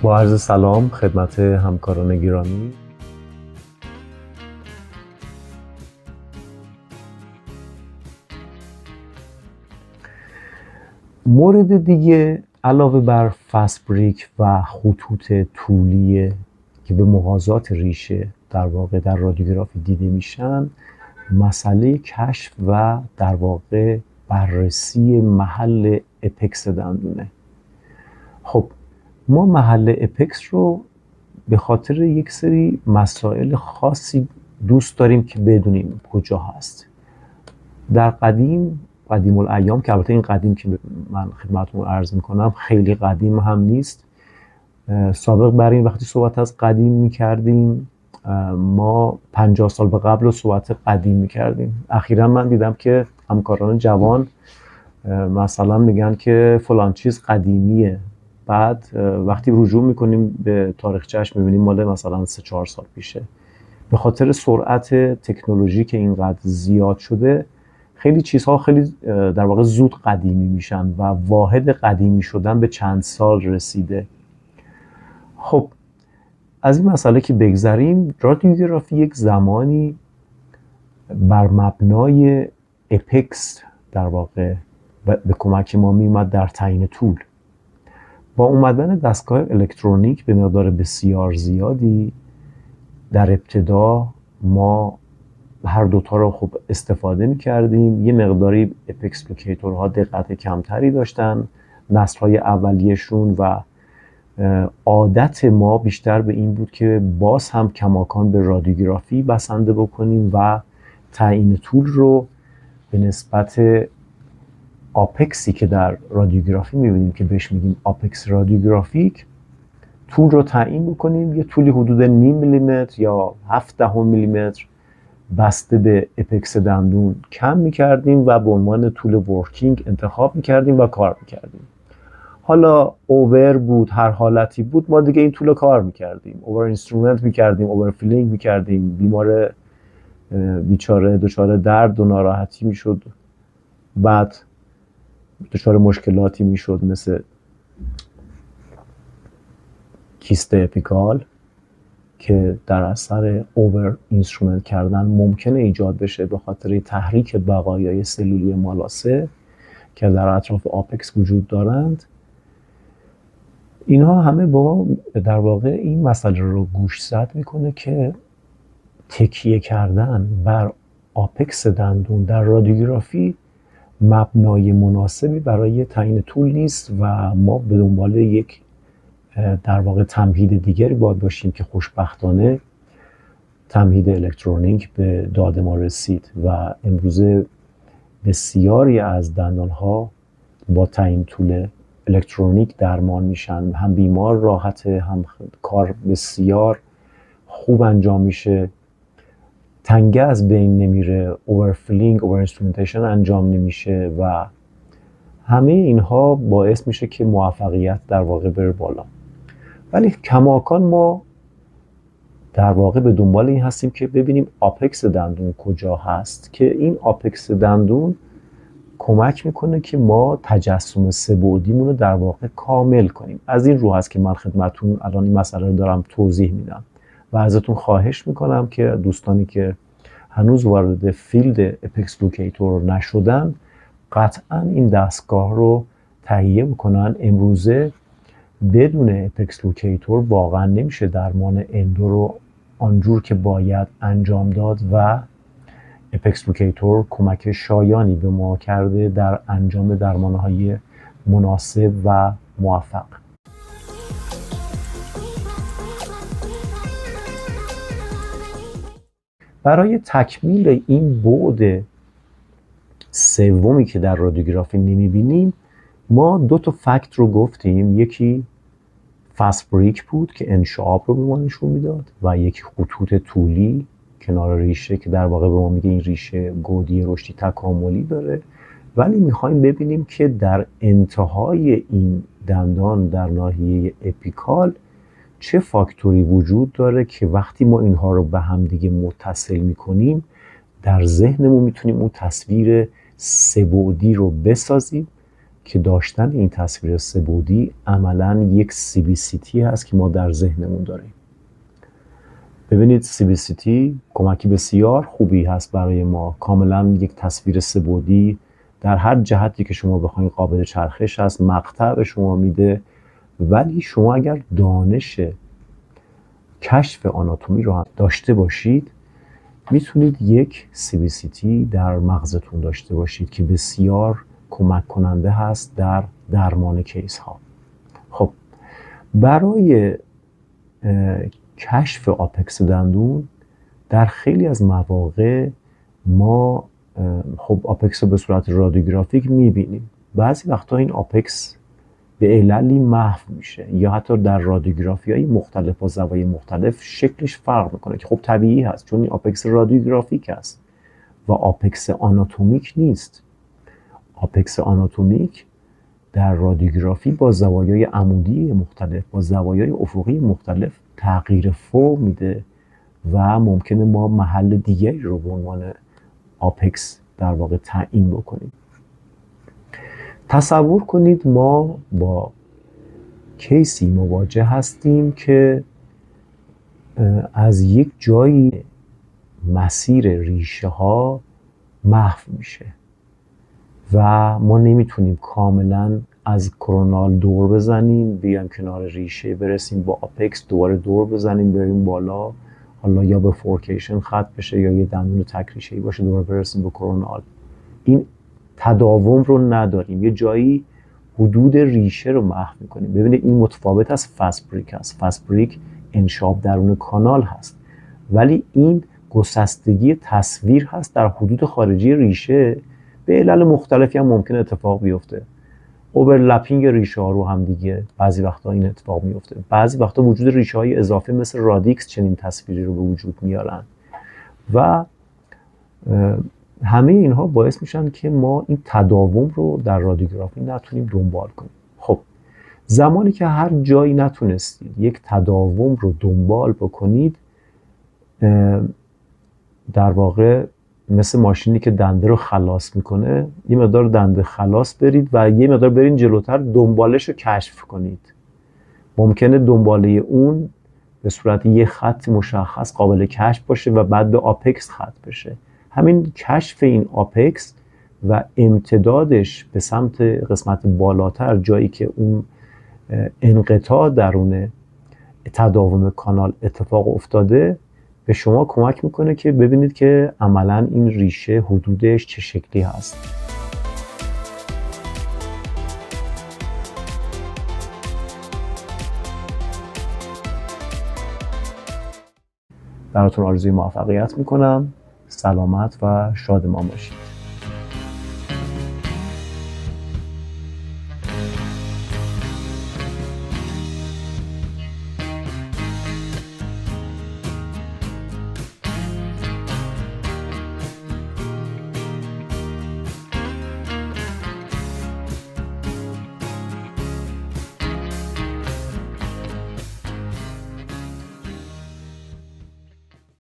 با عرض سلام خدمت همکاران گرامی. مورد دیگه علاوه بر فست-بریک و خطوط طولی که به محاذات ریشه در واقع در رادیوگرافی دیده میشن، مسئله کشف و در واقع بررسی محل اپکس دندونه. خب ما محل اپکس رو به خاطر یک سری مسائل خاصی دوست داریم که بدونیم کجا هست. در قدیم الایام، که البته این قدیم که من خدمتتون عرض میکنم خیلی قدیم هم نیست، سابق بر این وقتی صحبت از قدیم میکردیم ما 50 سال به قبل صحبت قدیم میکردیم. اخیرا من دیدم که همکاران جوان مثلا میگن که فلان چیز قدیمیه، بعد وقتی رجوع میکنیم به تاریخچه‌اش میبینیم مال مثلا 3-4 سال پیشه. به خاطر سرعت تکنولوژی که اینقدر زیاد شده، خیلی چیزها خیلی در واقع زود قدیمی میشن و واحد قدیمی شدن به چند سال رسیده. خب از این مسئله که بگذریم، رادیوگرافی یک زمانی بر مبنای اپکس در واقع به کمک ما میومد در تعیین طول. با اومدن دستگاه الکترونیک به مقدار بسیار زیادی، در ابتدا ما هر دوتا رو خوب استفاده می‌کردیم. یه مقداری اپکس لوکیتورها دقت کمتری داشتن نسل‌های اولیه‌شون و عادت ما بیشتر به این بود که باز هم کماکان به رادیوگرافی بسنده بکنیم و تعیین طول رو به نسبت آپکسی که در رادیوگرافی می‌بینیم که بهش میگیم آپکس رادیوگرافیک، طول رو تعیین بکنیم. یه طولی حدود 0.5 میلیمتر یا 0.7 میلیمتر بسته به اپکس دندون کم میکردیم و به عنوان طول ورکینگ انتخاب میکردیم و کار میکردیم. حالا اوور بود، هر حالتی بود، ما دیگه این طول کار میکردیم، اوور اینسترومنت میکردیم، اوور فیلینگ میکردیم، بیمار بیچاره دچار درد و ناراحتی میشد، بعد دچار مشکلاتی میشد مثل کیست اپیکال که در اثر اوور اینسترومنت کردن ممکنه ایجاد بشه به خاطر تحریک بقایای سلولی مالاسه که در اطراف آپکس وجود دارند. اینها همه با ما در واقع این مسئله رو گوشزد میکنه که تکیه کردن بر آپکس دندون در رادیوگرافی مبنای مناسبی برای تعیین طول نیست و ما به دنبال یک در واقع تمهید دیگری باید باشیم که خوشبختانه تمهید الکترونیک به داد ما رسید و امروزه بسیاری از دندانها با تعیین طول الکترونیک درمان میشن. هم بیمار راحته، هم کار بسیار خوب انجام میشه، تنگه از بین نمیره، اوورفیلینگ، اوور اینسترومنتیشن انجام نمیشه و همه اینها باعث میشه که موفقیت در واقع بره بالا. ولی کماکان ما در واقع به دنبال این هستیم که ببینیم آپکس دندون کجا هست، که این آپکس دندون کمک میکنه که ما تجسم سه‌بعدیمون رو در واقع کامل کنیم. از این رو هست که من خدمتتون الان این مسئله رو دارم توضیح میدم و ازتون خواهش میکنم که دوستانی که هنوز وارد فیلد اپکس لوکیتور نشدن قطعا این دستگاه رو تهیه بکنن. امروزه بدون اپکس لوکیتور واقعا نمیشه درمان اندو رو آنجور که باید انجام داد و اپکس لوکیتور کمک شایانی به ما کرده در انجام درمانهای مناسب و موفق. برای تکمیل این بعد سومی که در رادیوگرافی نمیبینیم، ما 2 فکت رو گفتیم. یکی فست-بریک بود که انشعاب رو به ما نشون میداد و یک خطوط طولی کنار ریشه که در واقع به ما میگه این ریشه گودی رشدی تکاملی داره. ولی میخوایم ببینیم که در انتهای این دندان در ناحیه اپیکال چه فاکتوری وجود داره که وقتی ما اینها رو به هم دیگه متصل میکنیم در ذهنمون میتونیم اون تصویر سه‌بعدی رو بسازیم که داشتن این تصویر سه‌بعدی عملاً یک CBCT هست که ما در ذهنمون داریم. ببینید CBCT کمکی بسیار خوبی هست برای ما. کاملاً یک تصویر سه‌بعدی در هر جهتی که شما بخواید قابل چرخش هست، مقطع به شما میده. ولی شما اگر دانش کشف آناتومی رو هم داشته باشید، میتونید یک CBCT در مغزتون داشته باشید که بسیار کمک کننده هست در درمان کیس ها. خب برای کشف آپکس دندون در خیلی از مواقع ما خب آپکس رو به صورت رادیوگرافیک میبینیم. بعضی وقتا این آپکس به عللی محو میشه یا حتی در رادیوگرافی های مختلف با زوایای مختلف شکلش فرق میکنه که خب طبیعی هست، چون این آپکس رادیوگرافیک است و آپکس آناتومیک نیست. آپکس آناتومیک در رادیوگرافی با زوایای عمودی مختلف، با زوایای افقی مختلف تغییر فرم میده و ممکنه ما محل دیگری رو به عنوان آپکس در واقع تعیین بکنیم. تصور کنید ما با کیسی مواجه هستیم که از یک جایی مسیر ریشه ها محو میشه و ما نمیتونیم کاملا از کرونال دور بزنیم بیایم کنار ریشه برسیم با آپکس دوباره دور بزنیم بریم بالا، حالا یا به فورکیشن خط بشه یا یه دندون تک ریشه‌ای باشه دوباره برسیم به کرونال. این تداوم رو نداریم، یه جایی حدود ریشه رو محو میکنیم. ببینید این متفاوت از فست بریک است. فست بریک انشاب درون کانال هست، ولی این گسستگی تصویر هست در حدود خارجی ریشه. به علل مختلفی هم ممکن اتفاق بیفته، اوورلپینگ ریشه ها رو هم دیگه بعضی وقتا این اتفاق میفته. بعضی وقتا وجود ریشه های اضافه مثل رادیکس چنین تصویری رو به وجود میارن و همه اینها باعث میشن که ما این تداوم رو در رادیوگرافی نتونیم دنبال کنیم. خب زمانی که هر جایی نتونستید یک تداوم رو دنبال بکنید، در واقع مثل ماشینی که دنده رو خلاص میکنه، یه مقدار دنده خلاص برید و یه مقدار برین جلوتر دنبالش رو کشف کنید. ممکنه دنباله اون به صورت یه خط مشخص قابل کشف باشه و بعد به آپکس ختم بشه. همین کشف این آپکس و امتدادش به سمت قسمت بالاتر، جایی که اون انقطاع درون تداوم کانال اتفاق افتاده، به شما کمک میکنه که ببینید که عملاً این ریشه حدودش چه شکلی هست. براتون آرزوی موفقیت میکنم. سلامت و شادمان باشید.